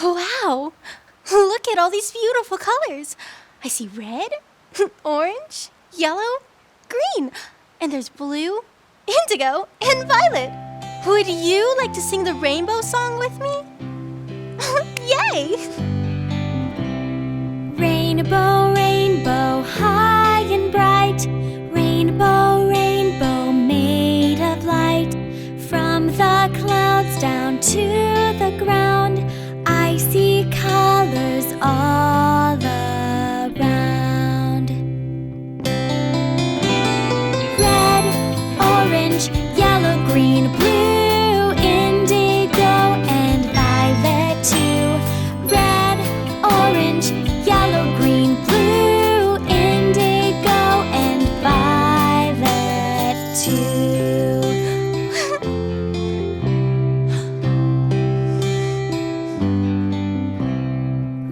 Wow! Look at all these beautiful colors. I see red, orange, yellow, green, and there's blue, indigo, and violet. Would you like to sing the rainbow song with me? Yay! Rainbow, rainbow, high and bright. Rainbow, rainbow, made of light. From the clouds down to the ground, I see colors all around. Red, orange, yellow, green, blue, indigo, and violet too. Red, orange, yellow, green, blue, indigo, and violet too.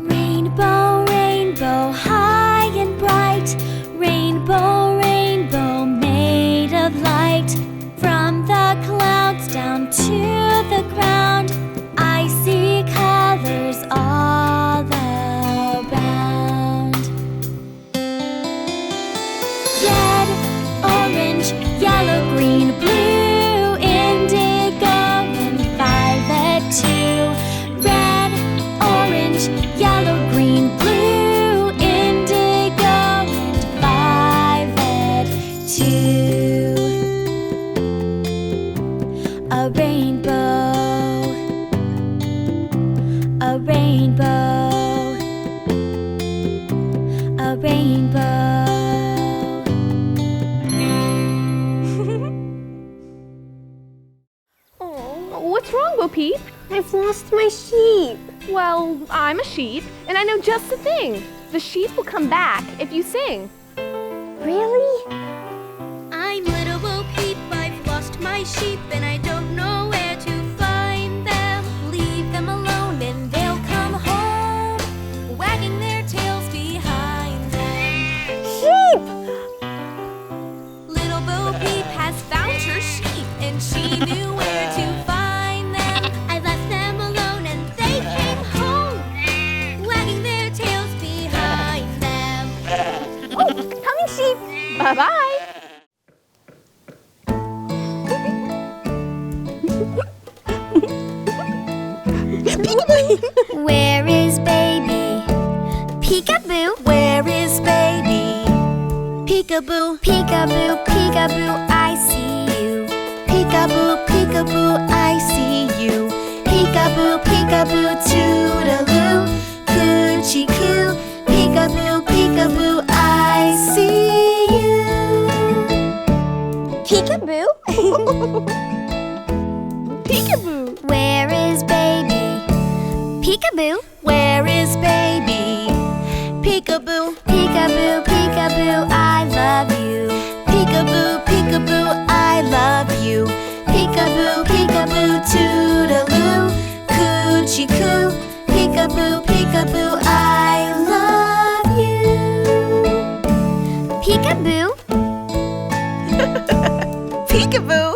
Rainbow, rainbow, high and bright. Rainbow, rainbow, made of light. From the clouds down to the ground, I see colors all around. Red, orange, yellow, green, blue, indigo, and violet too. Red, orange, yellow, green, blue, indigo, and violet too. A rainbow, a rainbow, a rainbow. What's wrong, Bo Peep? I've lost my sheep. Well, I'm a sheep, and I know just the thing. The sheep will come back if you sing. Really? I'm little Bo Peep, I've lost my sheep, and I don't know where to find them. Leave them alone and they'll come home, wagging their tails behind them. Sheep! Little Bo Peep has found her sheep, and she knew where to find them. I left them alone and they came home, wagging their tails behind them. Oh, coming sheep! Bye-bye. Where is baby? Peekaboo. Where is baby? Peekaboo. Peekaboo, peekaboo, I see you. Peekaboo, peekaboo, I see you. Peekaboo, peekaboo, toodaloo. Coochie coo. Peekaboo, peekaboo, I see you. Peekaboo? Peekaboo. Where is baby? Peekaboo. Where is baby? Peekaboo. Peekaboo, peekaboo, I love you. Peekaboo, peekaboo, I love you. Peekaboo, peekaboo, toodaloo. Coochie coo. Peekaboo, peekaboo, I love you. Peekaboo. Peekaboo.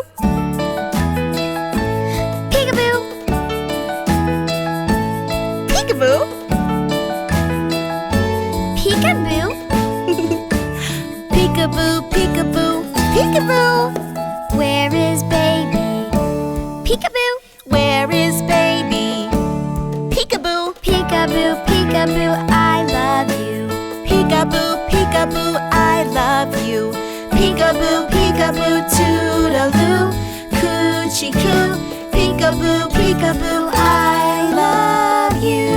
Peekaboo. Peekaboo. Peekaboo. Peekaboo, peekaboo, peekaboo. Where is baby? Peekaboo. Where is baby? Peekaboo. Peekaboo, peekaboo, I love you. Peekaboo, peekaboo, I love you. Peekaboo, peekaboo, toodaloo. Coochie coo. Peekaboo, peekaboo, I love you.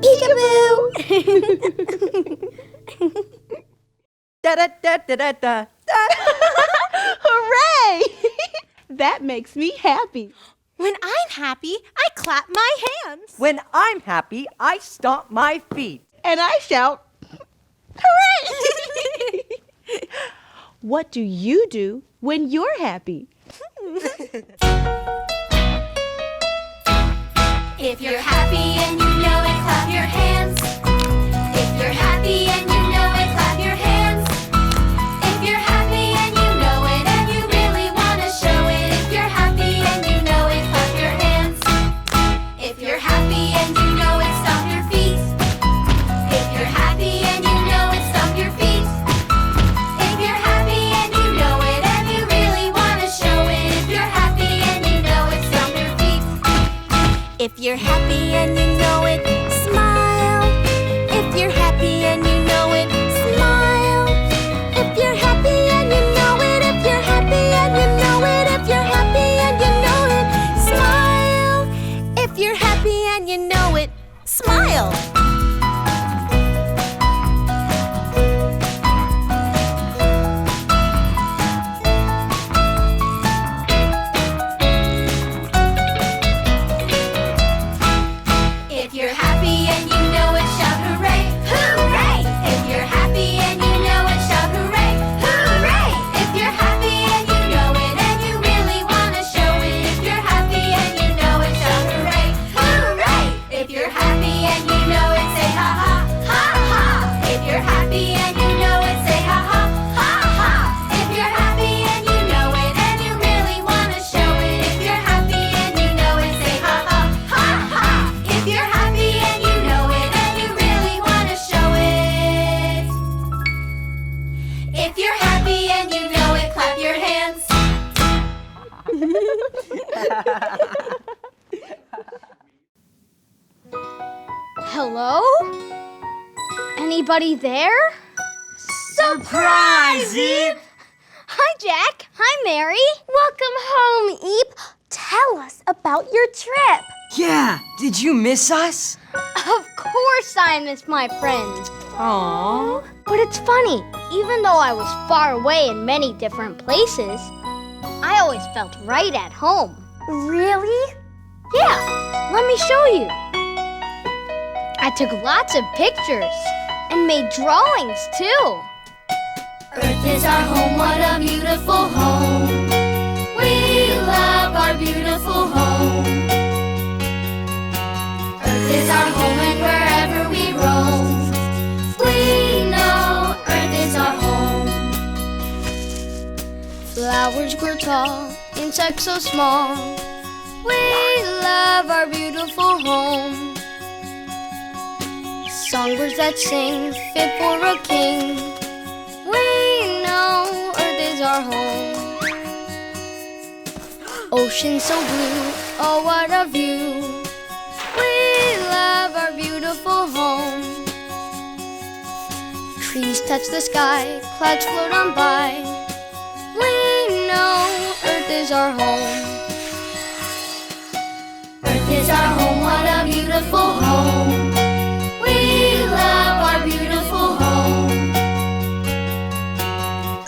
Peekaboo! Da-da-da-da-da-da. Hooray! That makes me happy. When I'm happy, I clap my hands. When I'm happy, I stomp my feet. And I shout, hooray! What do you do when you're happy? If you're happy and you know it, clap your hands. If you're happy and you know it, clap your hands. If you're happy you're happy and you know it, smile. If you're happy and you know it, smile. If you're happy and you know it, if you're happy and you know it, if you're happy and you know it, smile. If you're happy and you know it, smile. If you're happy and you know it, shout hooray, hooray! If you're happy and you know it, shout hooray, hooray! If you're happy and you know it and you really want to show it, if you're happy and you know it, shout hooray, hooray! If you're happy and you know it, say ha ha, ha ha! If you're happy and you know it, say ha ha, ha ha! If you're happy and you know it and you really want to show it, if you're happy and you know it, say ha ha, ha ha! If you're happy and you know it and you really want to show it. If you're happy and you know it, clap your hands. Hello? Anybody there? Surprise, Eve! Hi, Jack. Hi, Mary. Welcome home, Eep. Tell us about your trip. Yeah, did you miss us? Of course I miss my friends. Aww. But it's funny, even though I was far away in many different places, I always felt right at home. Really? Yeah, let me show you. I took lots of pictures and made drawings too. Earth is our home, what a beautiful home. We love our beautiful home. Earth is our home and wherever we roam, we know Earth is our home. Flowers grow tall, insects so small. We love our beautiful home. Songbirds that sing, fit for a king. We know Earth is our home. Ocean so blue, oh what a view. We love our beautiful home. Trees touch the sky, clouds float on by. We know Earth is our home. Earth is our home, what a beautiful home. We love our beautiful home.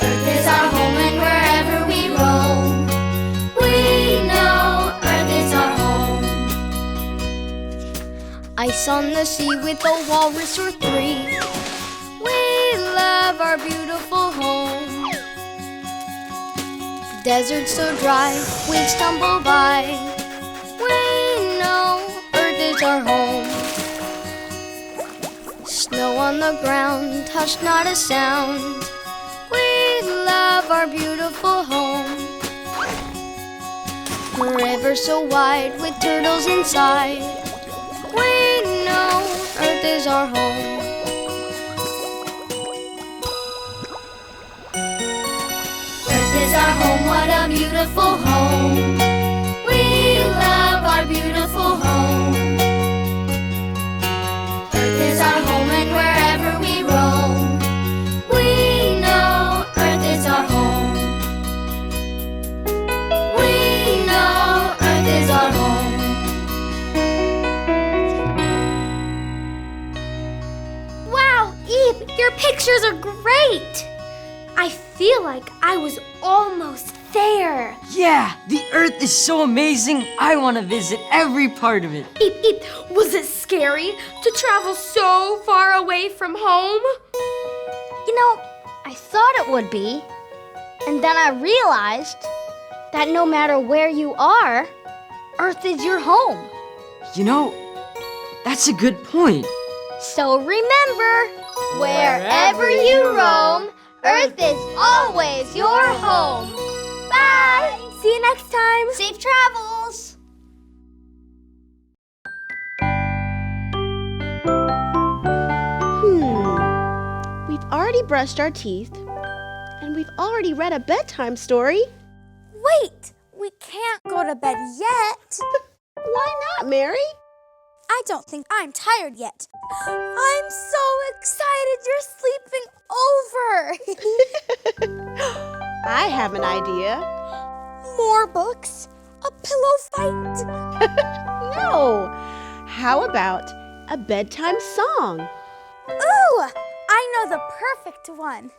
Earth is our home and wherever we roam, we know Earth is our home. Ice on the sea with a walrus or three. We love our beautiful home. Desert so dry, we'd stumble by. We know Earth is our home. Snow on the ground, hush not a sound. We love our beautiful home. River so wide with turtles inside. We know Earth is our home. Earth is our home, what a beautiful home. We love our beautiful home. Earth is our home and wherever we roam, we know Earth is our home. We know Earth is our home. Wow, Eve, your pictures are great! I feel like I was almost there. Yeah, the Earth is so amazing. I want to visit every part of it. Eep, eep. Was it scary to travel so far away from home? You know, I thought it would be. And then I realized that no matter where you are, Earth is your home. You know, that's a good point. So remember, wherever you roam, Earth is always your home. Bye! See you next time. Safe travels! We've already brushed our teeth, and we've already read a bedtime story. Wait, we can't go to bed yet. Why not, Mary? I don't think I'm tired yet. I'm so excited you're sleeping over. I have an idea. More books? A pillow fight? No. How about a bedtime song? Ooh, I know the perfect one.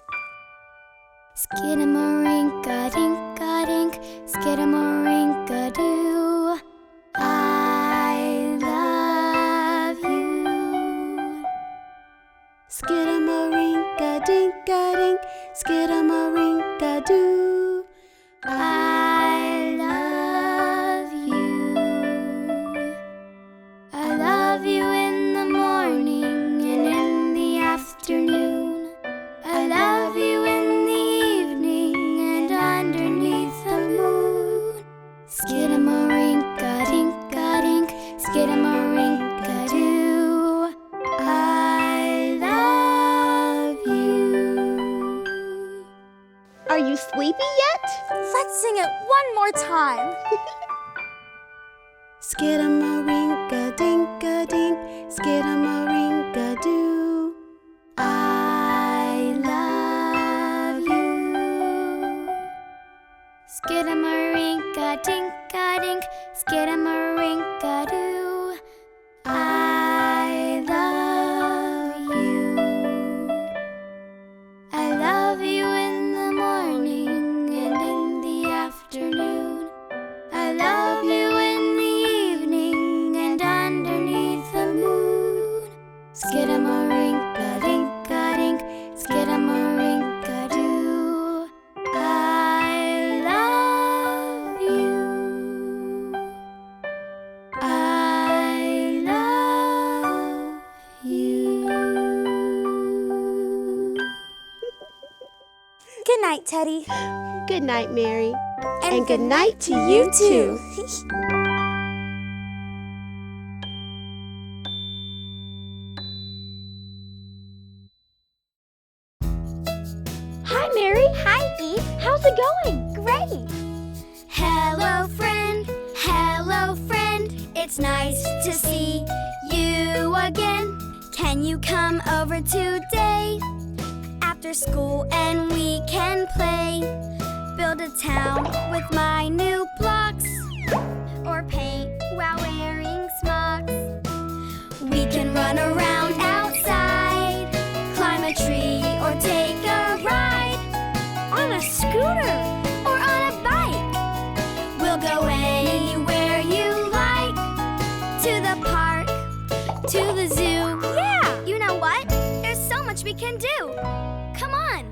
Skidamarinka-dinka-dink, skidamarinka-doo. I love you. Skidamarinka-dinka-dink, skidamarinka-doo. I love you. I love you in the morning and in the afternoon. I love you in the evening and underneath the moon. Skidamarinka-dinka-dink, skidamarinka-doo. I love you. Are you sleepy yet? Let's sing it one more time. Skidamarinka-dinka-dink, skidamarinka-doo. I love you. Skidamarinka-dinka-dink, skidamarinka-doo. I love you. I love you in the morning and in the afternoon. I love you in the evening and underneath the moon. Skidamarinka-dinka-dink, skidamarinka-doo. I love you. I love you. Good night, Teddy. Good night, Mary. And good night to you too. Hi, Mary. Hi, Eve. How's it going? Great. Hello, friend. Hello, friend. It's nice to see you again. Can you come over today? After school and we can play. Build a town with my new blocks. Or paint while wearing smocks. We can run around outside. Climb a tree or take a ride. On a scooter or on a bike. We'll go anywhere you like. To the park, to the zoo. Yeah! You know what? There's so much we can do. Come on.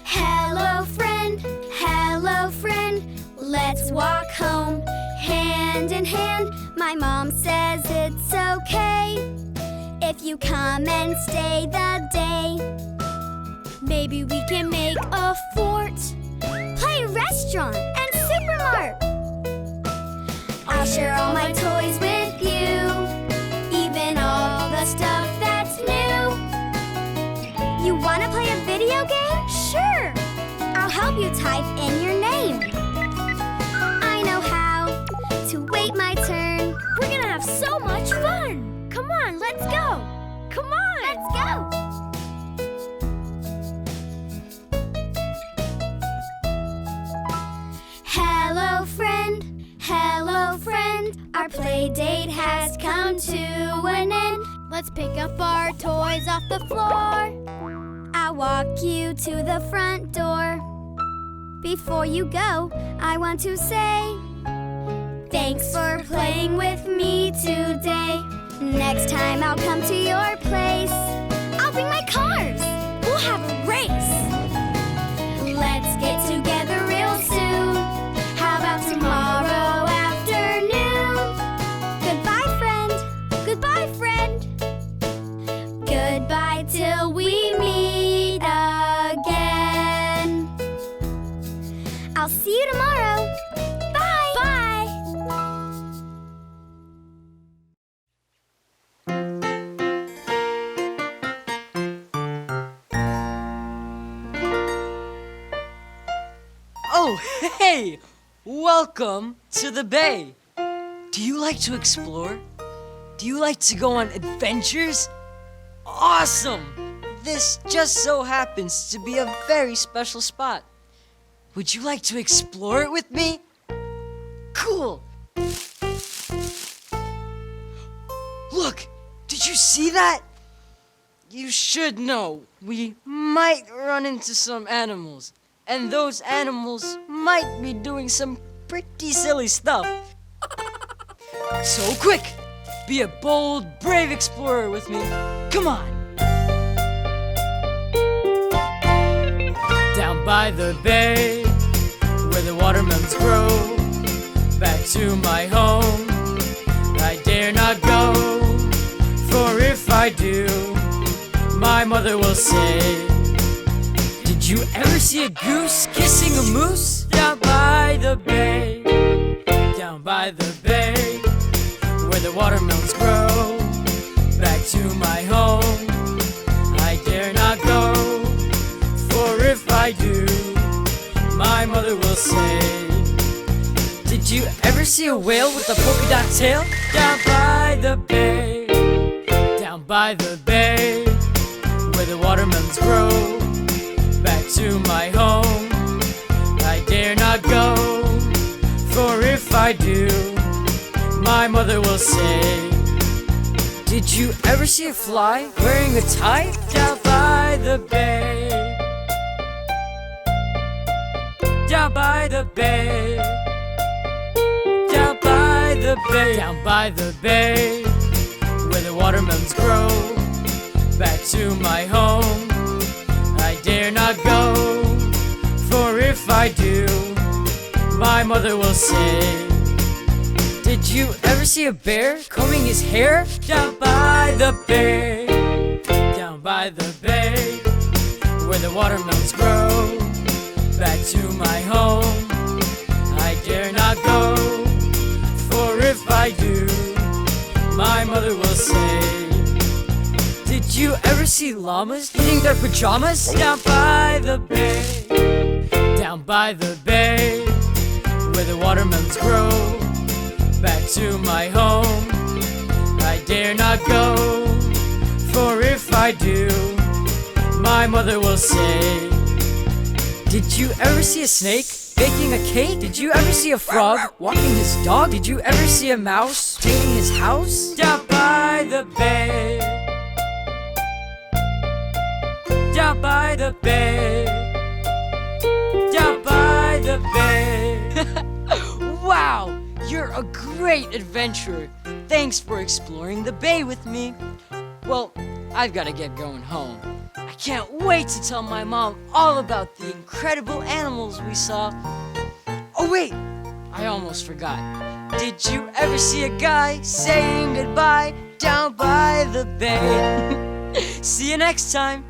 Hello, friend. Hello, friend. Let's walk home, hand in hand. My mom says it's okay if you come and stay the day. Maybe we can make a fort, play restaurant and supermart. I'll share all my toys with you, even all the stuff that's new. You wanna play a video game? Sure! I'll help you type in your name. I know how to wait my turn. We're gonna have so much fun! Come on, let's go! Come on! Let's go! Hello, friend. Hello, friend. Our play date has come to an end. Let's pick up our toys off the floor. I'll walk you to the front door. Before you go, I want to say thanks for playing with me today. Next time I'll come to your place. I'll bring my cars. We'll have a race. Let's get together real soon. How about tomorrow afternoon? Goodbye, friend. Goodbye, friend. Goodbye till we meet again. I'll see you tomorrow. Bye. Bye. Oh, hey! Welcome to the bay. Do you like to explore? Do you like to go on adventures? Awesome! This just so happens to be a very special spot. Would you like to explore it with me? Cool! Look! Did you see that? You should know we might run into some animals, and those animals might be doing some pretty silly stuff. So quick! Be a bold, brave explorer with me. Come on! Down by the bay, where the watermelons grow, back to my home, I dare not go. For if I do, my mother will say, did you ever see a goose kissing a moose? Down by the bay, down by the bay, where the watermelons grow, back to my home, I dare not go. For if I do, my mother will say, did you ever see a whale with a polka dot tail? Down by the bay, down by the bay, where the watermelons grow, back to my home, I dare not go. For if I do, my mother will say, did you ever see a fly wearing a tie? Down by the bay, down by the bay, down by the bay, down by the bay, where the watermelons grow, back to my home, I dare not go. For if I do, my mother will say, did you ever see a bear combing his hair? Down by the bay, down by the bay, where the watermelons grow, back to my home, I dare not go. For if I do, my mother will say, did you ever see llamas eating their pajamas? Down by the bay, down by the bay, where the watermelons grow, back to my home, I dare not go. For if I do, my mother will say, did you ever see a snake baking a cake? Did you ever see a frog walking his dog? Did you ever see a mouse painting his house? Down by the bay, down by the bay, down by the bay. Wow, you're a great adventurer. Thanks for exploring the bay with me. Well, I've got to get going home. I can't wait to tell my mom all about the incredible animals we saw. Oh wait, I almost forgot. Did you ever see a guy saying goodbye down by the bay? See you next time.